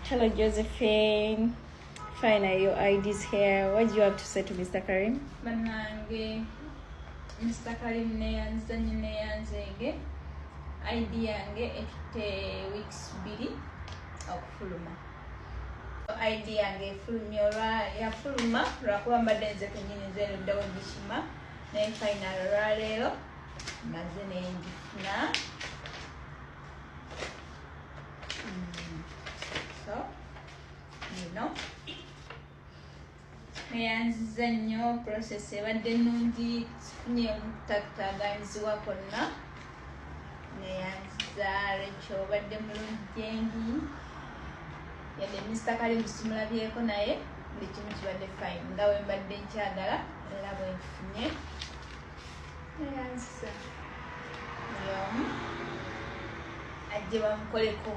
Hello, Josephine. Fine, your ID's here. What do you have to say to Mr. Karim? Banange, Mr. Karim neyanza neyanzenge. ID yange ekite weeks 2 okufuluma. ID yange efulumye yafuluma lwakuba mbadde nze kennyini nze luddawo gishima naye final olwaleero maze nengifuna. So, neyanziza nnyo process ebadde nnungi sifunye omutaataaganyizibwa konna. Neyanziza Rachel obadde mulungi engi yadde Mr. Karim simulabyeko naye buli kimu kibadde fine nga bwe mbadde nkyagala era bwe nfunye. Neyanziza buli omu ajje bamukoleko.